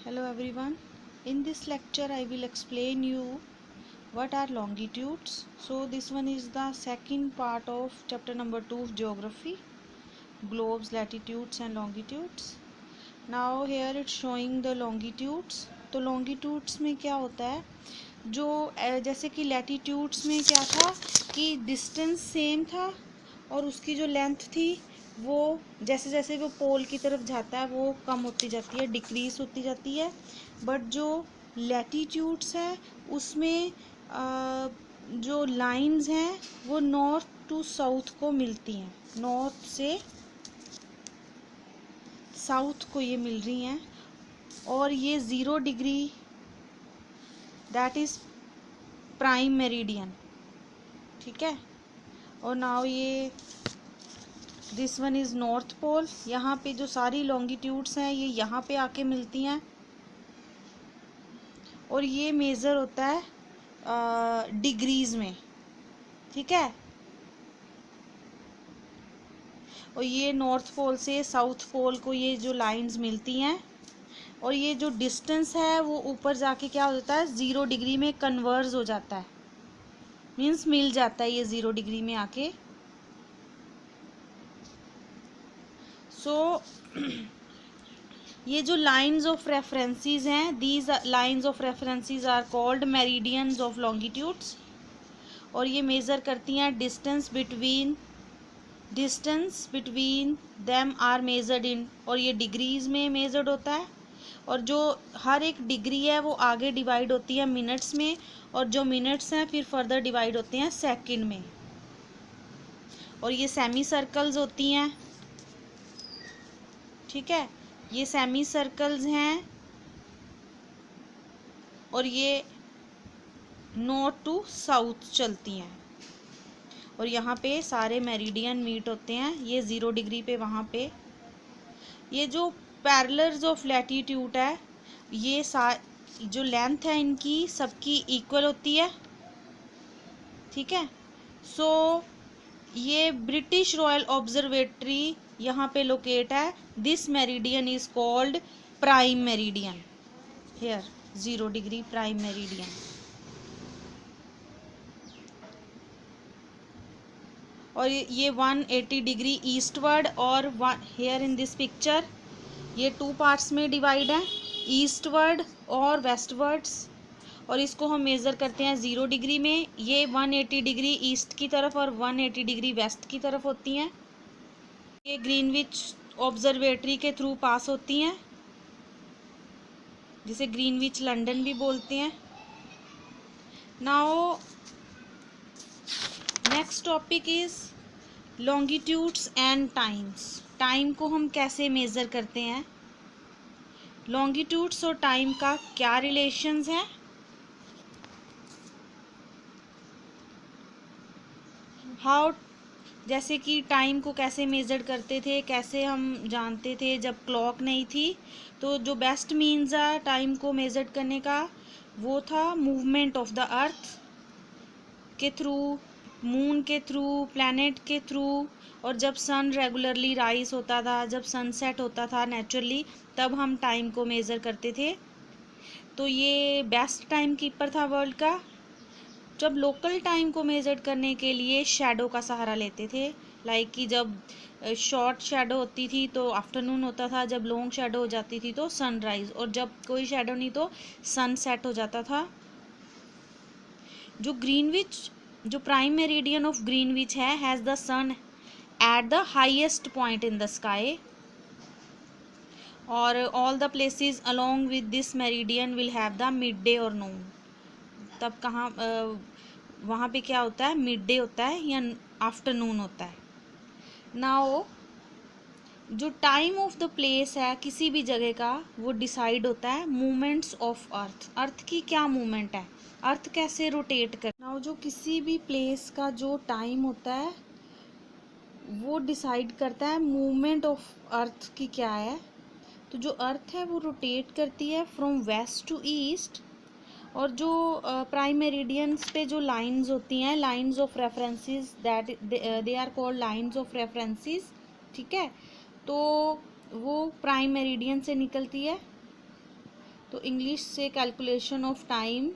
Hello everyone. In this lecture I will explain you what are longitudes. So this one is the second part of chapter number 2 of geography, globes, latitudes and longitudes. Now here it's showing the longitudes. तो longitudes में क्या होता है, जो जैसे कि latitudes में क्या था कि distance same था और उसकी जो लेंथ थी वो जैसे जैसे वो पोल की तरफ जाता है वो कम होती जाती है, डिक्रीज होती जाती है। बट जो लैटिट्यूड्स है उसमें जो लाइंस हैं वो नॉर्थ टू साउथ को मिलती हैं, नॉर्थ से साउथ को ये मिल रही हैं। और ये 0 degree that is prime meridian, ठीक है। और नाउ ये this one is north pole. यहाँ पे जो सारी लॉन्गिट्यूड्स हैं ये यहाँ पे आके मिलती हैं और ये मेज़र होता है डिग्रीज में, ठीक है। और ये नॉर्थ पोल से साउथ पोल को ये जो लाइंस मिलती हैं और ये जो डिस्टेंस है वो ऊपर जाके क्या हो जाता है, 0 डिग्री में कन्वर्ज हो जाता है, मीन्स मिल जाता है ये 0 डिग्री में आके। सो ये जो लाइंस ऑफ रेफरेंसेस हैं, these lines of references are called meridians of longitudes. और ये मेज़र करती हैं distance between them are measured in, और ये डिग्रीज में मेजर्ड होता है। और जो हर एक डिग्री है वो आगे डिवाइड होती है मिनट्स में, और जो मिनट्स हैं फिर फर्दर डिवाइड होते हैं सेकंड में। और ये सेमी सर्कल्स होती हैं, ठीक है, ये सेमी सर्कल्स हैं और ये नॉर्थ टू साउथ चलती हैं। और यहाँ पे सारे मेरिडियन मीट होते हैं, ये 0 डिग्री पे वहाँ पे। ये जो पैरेलल्स ऑफ लैटिट्यूड है ये जो लेंथ है इनकी सबकी इक्वल होती है, ठीक है। सो ये ब्रिटिश रॉयल ऑब्जर्वेटरी यहाँ पे लोकेट है। This meridian is called prime meridian, here 0 degree prime meridian. और ये 180 डिग्री ईस्टवर्ड और हेयर इन दिस पिक्चर ये 2 पार्ट्स में डिवाइड है, ईस्टवर्ड और वेस्टवर्ड्स। और इसको हम मेज़र करते हैं 0 डिग्री में। ये 180 डिग्री ईस्ट की तरफ और 180 डिग्री वेस्ट की तरफ होती हैं। ये ग्रीनविच ऑब्जर्वेटरी के थ्रू पास होती हैं, जिसे ग्रीनविच लंदन भी बोलते हैं। Now next topic is longitudes and times. Time को हम कैसे मेज़र करते हैं, लॉन्गिट्यूड्स और टाइम का क्या रिलेशंस है। हाउ, जैसे कि टाइम को कैसे मेज़र करते थे, कैसे हम जानते थे जब क्लॉक नहीं थी। तो जो बेस्ट मीन्स है टाइम को मेज़र करने का वो था मूवमेंट ऑफ द अर्थ के थ्रू, मून के थ्रू, प्लैनेट के थ्रू। और जब सन रेगुलरली राइज होता था, जब सनसेट होता था नेचुरली, तब हम टाइम को मेज़र करते थे। तो ये बेस्ट टाइम कीपर था वर्ल्ड का। जब लोकल टाइम को मेज़र करने के लिए शैडो का सहारा लेते थे, लाइक कि जब शॉर्ट शैडो होती थी तो आफ्टरनून होता था, जब लॉन्ग शैडो हो जाती थी तो सनराइज, और जब कोई शैडो नहीं तो सनसेट हो जाता था। जो प्राइम मेरिडियन ऑफ ग्रीनविच है has the sun at the highest point in the sky, और all the places along with this meridian will have the midday और नून। तब कहाँ वहाँ पे क्या होता है, मिड डे होता है या आफ्टरनून होता है। नाउ जो टाइम ऑफ द प्लेस है किसी भी जगह का वो डिसाइड होता है मूवमेंट्स ऑफ अर्थ। अर्थ की क्या मूवमेंट है, अर्थ कैसे रोटेट कर। नाउ जो किसी भी प्लेस का जो टाइम होता है वो डिसाइड करता है मूवमेंट ऑफ अर्थ की क्या है। तो जो अर्थ है वो रोटेट करती है फ्रॉम वेस्ट टू ईस्ट। और जो प्राइम मेरिडियंस पे जो लाइंस होती हैं, lines of references, that they are called lines of references, ठीक है। तो वो प्राइम मेरिडियन से निकलती है तो इंग्लिश से कैलकुलेशन ऑफ टाइम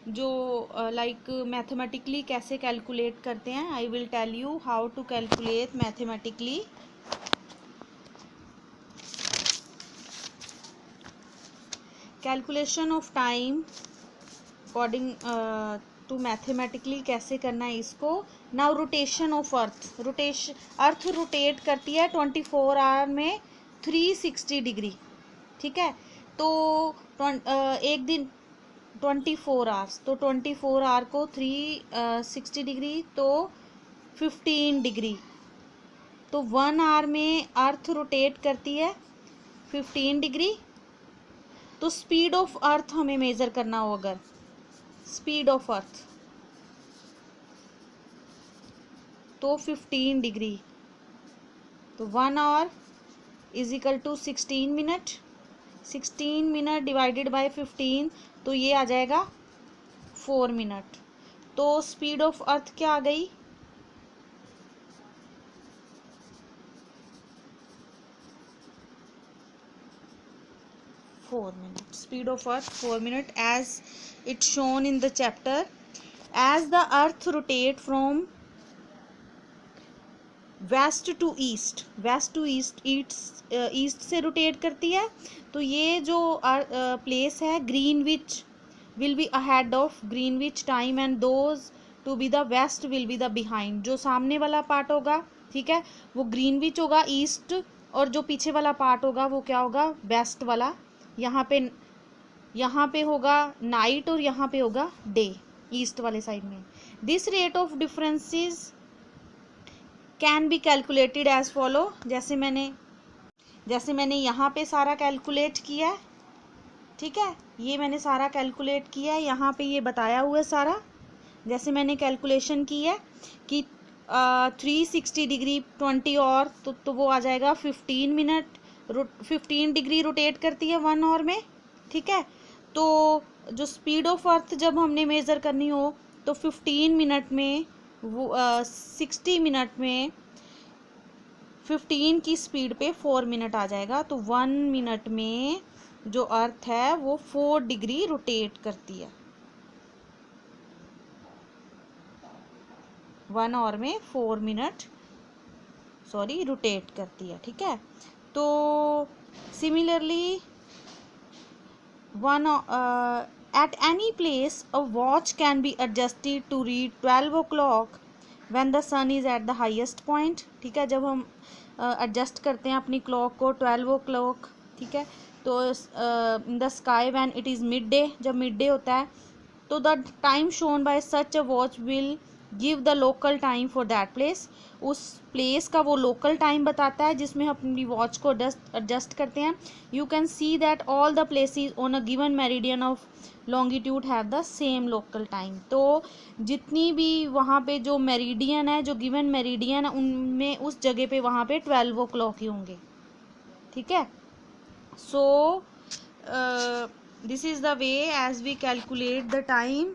जो लाइक मैथमेटिकली कैसे कैलकुलेट करते हैं, I will tell you how to calculate mathematically. Calculation of time according to mathematically कैसे करना है इसको. Now rotation of earth. Earth rotate करती है 24 आवर में 360 डिग्री. ठीक है, तो एक दिन 24 आवर्स, तो 24 आवर को 360 डिग्री तो 15 डिग्री. तो 1 आवर में अर्थ रोटेट करती है 15 डिग्री. तो स्पीड ऑफ अर्थ हमें मेजर करना हो, अगर स्पीड ऑफ अर्थ तो 15 डिग्री, तो 1 hour is equal to 16 minute. 16 minute divided by 15, तो ये आ जाएगा 4 मिनट. तो स्पीड ऑफ अर्थ क्या आ गई, 4 minutes. Speed of earth 4 minutes as it's shown in the chapter. As the earth rotate from west to east, east से rotate करती है. तो ये जो प्लेस है Greenwich will be ahead of Greenwich time and those to be the west will be the behind. जो सामने वाला पार्ट होगा, ठीक है, वो ग्रीनविच होगा ईस्ट, और जो पीछे वाला पार्ट होगा वो क्या होगा, वेस्ट वाला. यहाँ पे होगा नाइट और यहाँ पे होगा डे, ईस्ट वाले साइड में. This rate of differences can be calculated as follow. जैसे मैंने यहाँ पे सारा कैलकुलेट किया है, ठीक है, ये मैंने सारा कैलकुलेट किया है, यहाँ पे ये बताया हुआ है सारा. जैसे मैंने कैलकुलेशन की है कि 360 डिग्री 20 और तो वो आ जाएगा 15 मिनट. 15 डिग्री रोटेट करती है 1 आवर में. ठीक है, तो जो स्पीड ऑफ अर्थ जब हमने मेज़र करनी हो तो 15 मिनट में वो 60 मिनट में 15 की स्पीड पे 4 मिनट आ जाएगा. तो 1 मिनट में जो अर्थ है वो 4 डिग्री रोटेट करती है. 1 आवर में 4 मिनट रोटेट करती है. ठीक है, तो similarly at any place a watch can be adjusted to read 12 o'clock when the sun is at the highest point. ठीक है, जब हम एडजस्ट करते हैं अपनी क्लॉक को 12 o'clock, ठीक है, तो इन the sky when it is mid day, जब मिड डे होता है, तो the time shown by such a watch will give the local time for that place. उस प्लेस का वो लोकल टाइम बताता है जिसमें हम अपनी वॉच को एडजस्ट करते हैं. You can see that all the places on a given meridian of longitude have the same local time. तो जितनी भी वहाँ पे जो मेरिडियन है, जो गिवन मेरिडियन है, उनमें उस जगह पे वहाँ पे 12 o'clock ही होंगे. ठीक है, so this is the way as we calculate the time.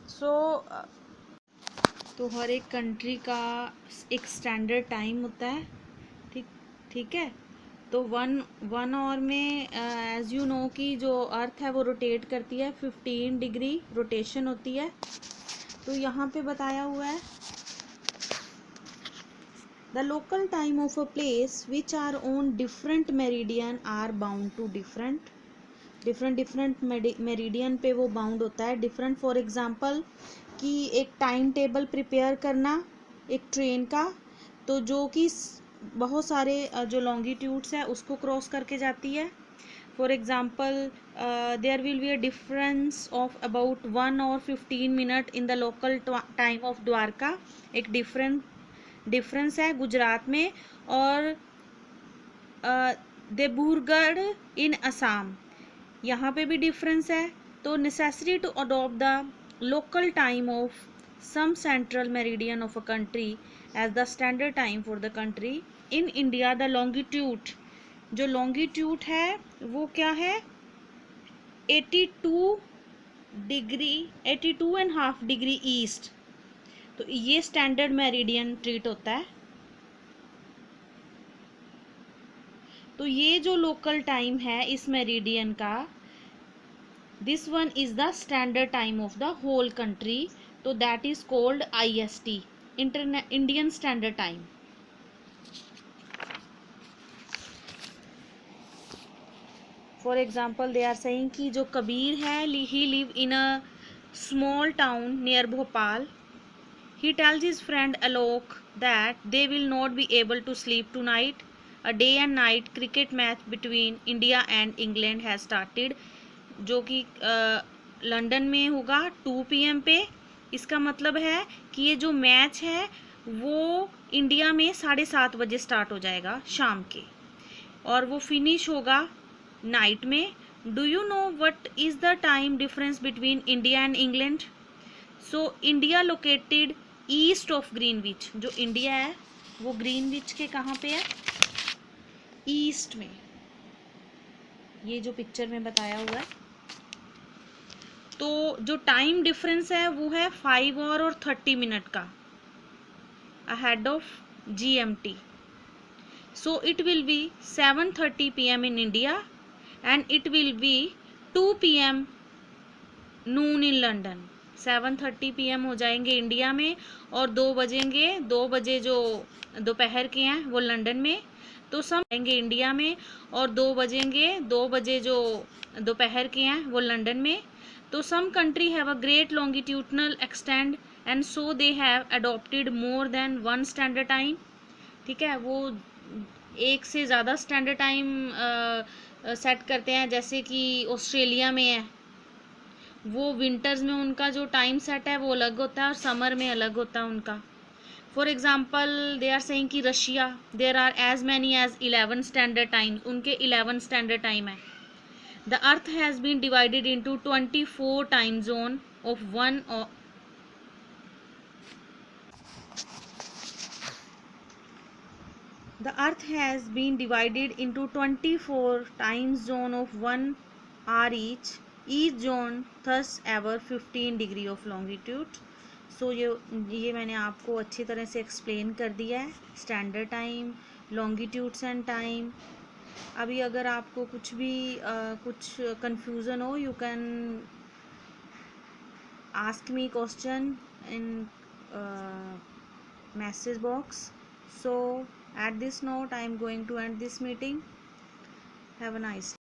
So तो हर एक कंट्री का एक स्टैंडर्ड टाइम होता है. ठीक है, तो वन आवर में एज यू नो कि जो अर्थ है वो रोटेट करती है 15 डिग्री रोटेशन होती है. तो यहाँ पे बताया हुआ है the local time of a place which are on different meridian are bound to different meridian पे वो बाउंड होता है. डिफरेंट फॉर एग्जांपल कि एक टाइम टेबल प्रिपेयर करना एक ट्रेन का, तो जो कि बहुत सारे जो लॉन्गिट्यूड्स है उसको क्रॉस करके जाती है. For example there will be a difference of about 1 और 15 minute in the local time of Dwarka. एक डिफरेंस है गुजरात में, और देवबुरगढ़ इन असम, यहाँ पे भी डिफरेंस है. तो necessary to adopt the local time of some central meridian of a country as the standard time for the country. In India the longitude, जो longitude है वो क्या है 82 and half डिग्री ईस्ट. तो ये स्टैंडर्ड मेरिडियन ट्रीट होता है. तो ये जो लोकल टाइम है इस मेरिडियन का, this one is the standard time of the whole country, तो that is called IST, Indian standard time. For example they are saying कि जो कबीर है, he live in a small town near Bhopal. He tells his friend Alok that they will not be able to sleep tonight. A day and night cricket match between India and England has started, जो कि London में होगा 2 PM पे। इसका मतलब है कि ये जो मैच है वो इंडिया में 7:30 बजे स्टार्ट हो जाएगा शाम के, और वो फिनिश होगा नाइट में। Do you know what is the time difference between India and England? So India located east of Greenwich, जो इंडिया है वो ग्रीनविच के कहाँ पे है? ईस्ट में। ये जो पिक्चर में बताया हुआ है, तो जो टाइम डिफरेंस है वो है 5 आवर और 30 मिनट का, ahead of GMT। So it will be 7:30 PM in India and it will be 2 PM Noon in London. 7:30 PM हो जाएंगे इंडिया में, और 2 बजेंगे, 2 बजे जो दोपहर के हैं वो लंदन में। तो सम आएंगे इंडिया में, और 2 बजेंगे, 2 बजे जो दोपहर के हैं वो लंदन में। तो some country have a great longitudinal extend and so they have adopted more than one standard time. ठीक है, वो एक से ज़्यादा स्टैंडर्ड टाइम सेट करते हैं, जैसे कि ऑस्ट्रेलिया में है, वो विंटर्स में उनका जो टाइम सेट है वो अलग होता है और समर में अलग होता है उनका। For example they are saying कि Russia, there are as many as 11 standard time, उनके 11 स्टैंडर्ड टाइम है। The earth has been divided into 24 time zone of one, the earth has been divided into 24 time zone of 1 hour each zone thus ever 15 degree of longitude। सो ये मैंने आपको अच्छी तरह से explain कर दिया है, standard time, longitudes and time. अभी अगर आपको कुछ भी कुछ कंफ्यूजन हो, you can ask me question in message box. So at this note I am going to end this meeting. Have a nice day.